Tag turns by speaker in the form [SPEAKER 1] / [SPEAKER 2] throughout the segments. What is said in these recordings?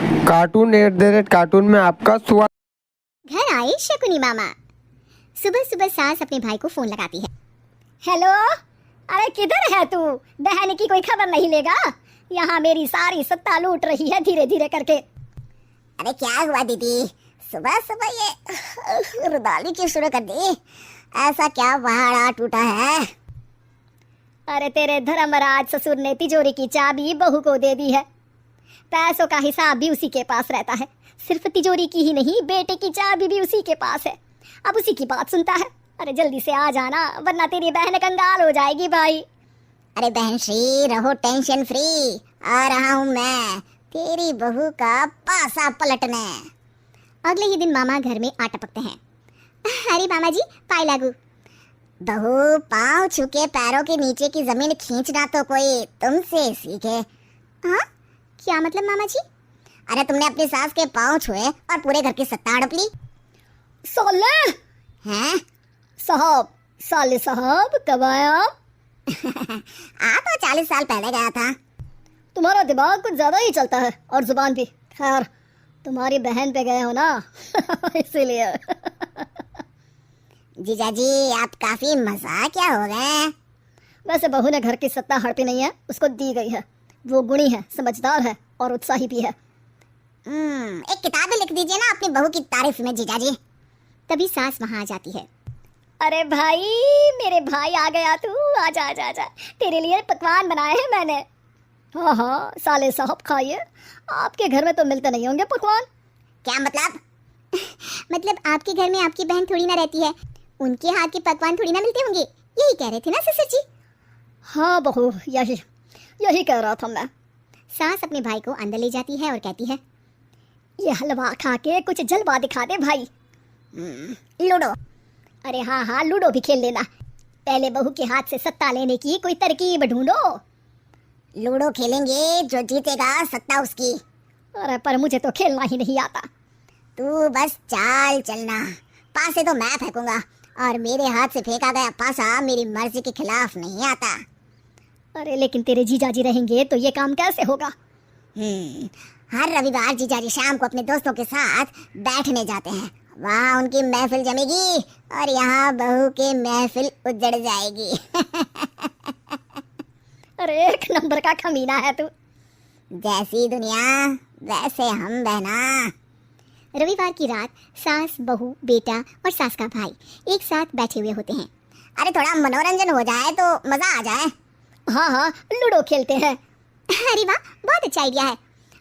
[SPEAKER 1] Cartoon में आपका स्वागत।
[SPEAKER 2] घर आए शकुनी मामा। सुबह सुबह सास अपने भाई को फोन लगाती है। हेलो, अरे किधर है तू? बहन की कोई खबर नहीं लेगा? यहाँ मेरी सारी सत्ता लूट रही है धीरे धीरे करके।
[SPEAKER 3] अरे क्या हुआ दीदी, सुबह सुबह ये रुदाली क्यों शुरू कर दी? ऐसा क्या पहाड़ा टूटा है?
[SPEAKER 2] अरे तेरे धर्मराज ससुर ने तिजोरी की चाबी बहू को दे दी है। पैसों का हिसाब भी उसी के पास रहता है। सिर्फ तिजोरी की ही नहीं, बेटे की चाबी भी उसी के पास है। अब उसी की बात सुनता है। अरे जल्दी से आ जाना, वरना तेरी बहन कंगाल हो जाएगी भाई।
[SPEAKER 3] अरे बहन श्री, रहो टेंशन फ्री, आ रहा हूँ मैं तेरी बहू का पासा पलटने।
[SPEAKER 2] अगले ही दिन मामा घर में आ टपकते हैं। अरे मामा जी, पाई लागू।
[SPEAKER 3] बहू, पाँव छुके पैरों के नीचे की जमीन खींचना तो कोई तुमसे सीखे।
[SPEAKER 2] हाँ, क्या मतलब मामा जी?
[SPEAKER 3] अरे तुमने अपनी सास के पाँव छुए और पूरे घर की सत्ता हड़प ली।
[SPEAKER 2] साले
[SPEAKER 3] हैं?
[SPEAKER 2] साहब, साले साहब कब आया?
[SPEAKER 3] आ तो 40 साल पहले गया था।
[SPEAKER 2] तुम्हारा दिमाग कुछ ज्यादा ही चलता है और जुबान भी। खैर, तुम्हारी बहन पे गए हो ना इसीलिए।
[SPEAKER 3] जीजाजी, आप काफी मजाकिया हो गए।
[SPEAKER 2] वैसे बहू ने घर की सत्ता हड़पी नहीं है, उसको दी गई है। वो गुणी है, समझदार है और उत्साही भी है।
[SPEAKER 3] एक किताब भी लिख दीजिए ना अपनी बहू की तारीफ में जीजाजी।
[SPEAKER 2] तभी सास वहां आ जाती है। अरे भाई, मेरे भाई आ गया तू। आजा आजा आजा, तेरे लिए पकवान बनाए हैं मैंने। हाँ हाँ साले साहब, खाइए। आपके घर में तो मिलते नहीं होंगे पकवान।
[SPEAKER 3] क्या मतलब?
[SPEAKER 2] मतलब आपके घर में आपकी बहन थोड़ी ना रहती है, उनके हाथ के पकवान थोड़ी ना मिलते होंगे, यही कह रहे थे ना ससुर जी? हाँ बहू, यही कह रहा था मैं। सास अपने भाई को अंदर ले जाती है और कहती है, ये हलवा खा के कुछ जलवा दिखा दे भाई।
[SPEAKER 3] लूडो।
[SPEAKER 2] अरे हाँ हाँ, लूडो भी खेल लेना। पहले बहू के हाथ से सत्ता लेने की कोई तरकीब ढूंढो।
[SPEAKER 3] लूडो खेलेंगे, जो जीतेगा सत्ता उसकी।
[SPEAKER 2] अरे पर मुझे तो खेलना ही नहीं आता।
[SPEAKER 3] तू बस चाल चलना, पासे तो मैं फेंकूंगा और मेरे हाथ से फेंका गया पासा मेरी मर्जी के खिलाफ नहीं आता।
[SPEAKER 2] अरे लेकिन तेरे जीजाजी रहेंगे तो ये काम कैसे होगा?
[SPEAKER 3] हर रविवार जीजाजी शाम को अपने दोस्तों के साथ बैठने जाते हैं। वहाँ उनकी महफिल जमेगी और यहाँ बहू की महफिल उजड़ जाएगी।
[SPEAKER 2] अरे एक नंबर का खमीना है तू।
[SPEAKER 3] जैसी दुनिया वैसे हम बहना।
[SPEAKER 2] रविवार की रात सास, बहू, बेटा और सास का भाई एक साथ बैठे हुए होते हैं।
[SPEAKER 3] अरे थोड़ा मनोरंजन हो जाए तो मजा आ जाए।
[SPEAKER 2] हाँ हाँ, लूडो खेलते हैं। अरे वाह, बहुत अच्छा आइडिया है।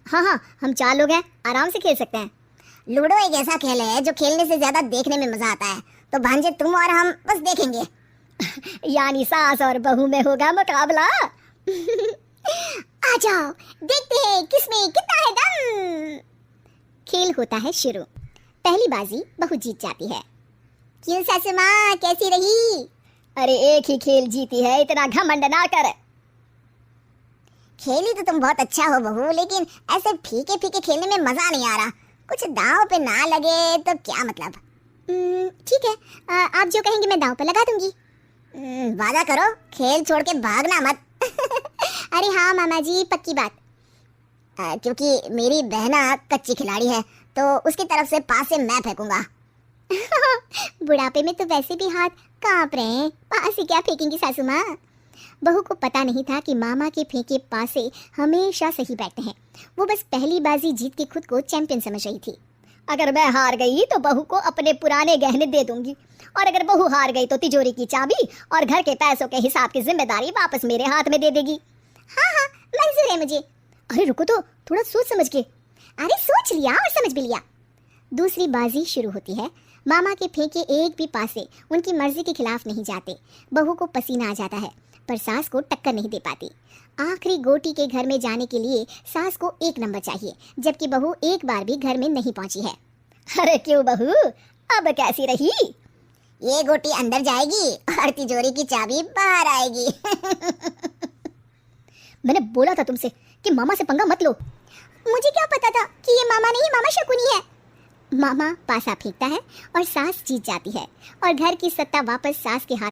[SPEAKER 2] हाँ हाँ, हम 4 लोग हैं, आराम से खेल सकते हैं।
[SPEAKER 3] लूडो एक ऐसा खेल है जो खेलने से ज्यादा देखने में मजा आता है। तो भांजे, तुम और हम बस देखेंगे।
[SPEAKER 2] यानी सास और बहू में होगा मुकाबला। आ जाओ, देखते हैं किसमें कितना है दम। खेल होता है शुरू। पहली बाजी बहू जीत जाती है।
[SPEAKER 3] क्यों सासू माँ, कैसी रही?
[SPEAKER 2] अरे एक ही खेल जीती है, इतना घमंड ना कर।
[SPEAKER 3] खेली तो तुम बहुत अच्छा हो बहू, लेकिन ऐसे फीके फीके खेलने में मजा नहीं आ रहा। कुछ दांव पे ना लगे तो क्या मतलब?
[SPEAKER 2] ठीक है, आप जो कहेंगे मैं दांव पे लगा दूंगी।
[SPEAKER 3] वादा करो, खेल छोड़ के भागना मत।
[SPEAKER 2] अरे हाँ मामा जी, पक्की बात।
[SPEAKER 3] क्योंकि मेरी बहना कच्ची खिलाड़ी है, तो उसकी तरफ से पास से मैं फेंकूंगा।
[SPEAKER 2] बुढ़ापे में तो वैसे भी हाथ कांप रहे हैं, पास से क्या फेंकेंगी सासू माँ? बहू को पता नहीं था कि मामा के फेंके पासे हमेशा सही बैठते हैं। वो बस पहली बाजी जीत के खुद को चैंपियन समझ रही थी। अगर मैं हार गई तो बहू को अपने पुराने गहने दे दूंगी, और अगर बहू हार गई तो तिजोरी की चाबी और घर के पैसों के हिसाब की जिम्मेदारी वापस मेरे हाथ में दे देगी।
[SPEAKER 3] हाँ हाँ, मंजूर है मुझे।
[SPEAKER 2] अरे रुको तो, थोड़ा सोच समझ के।
[SPEAKER 3] अरे सोच लिया और समझ भी लिया।
[SPEAKER 2] दूसरी बाजी शुरू होती है। मामा के फेंके एक भी पासे उनकी मर्जी के खिलाफ नहीं जाते। बहू को पसीना आ जाता है, पर सास को टक्कर नहीं दे पाती। आखिरी गोटी के घर में जाने के लिए सास को 1 नंबर चाहिए, जबकि बहू एक बार भी घर में नहीं पहुंची है। अरे क्यों बहू, अब कैसी रही?
[SPEAKER 3] ये गोटी अंदर जाएगी और तिजोरी की चाबी बाहर आएगी।
[SPEAKER 2] मैंने बोला था तुमसे कि मामा से पंगा मत लो।
[SPEAKER 3] मुझे क्या पता था कि ये मामा नहीं, मामा शकुनी है।
[SPEAKER 2] मामा पासा फेंकता है और सास जीत जाती है और घर की सत्ता वापस सास के हाथ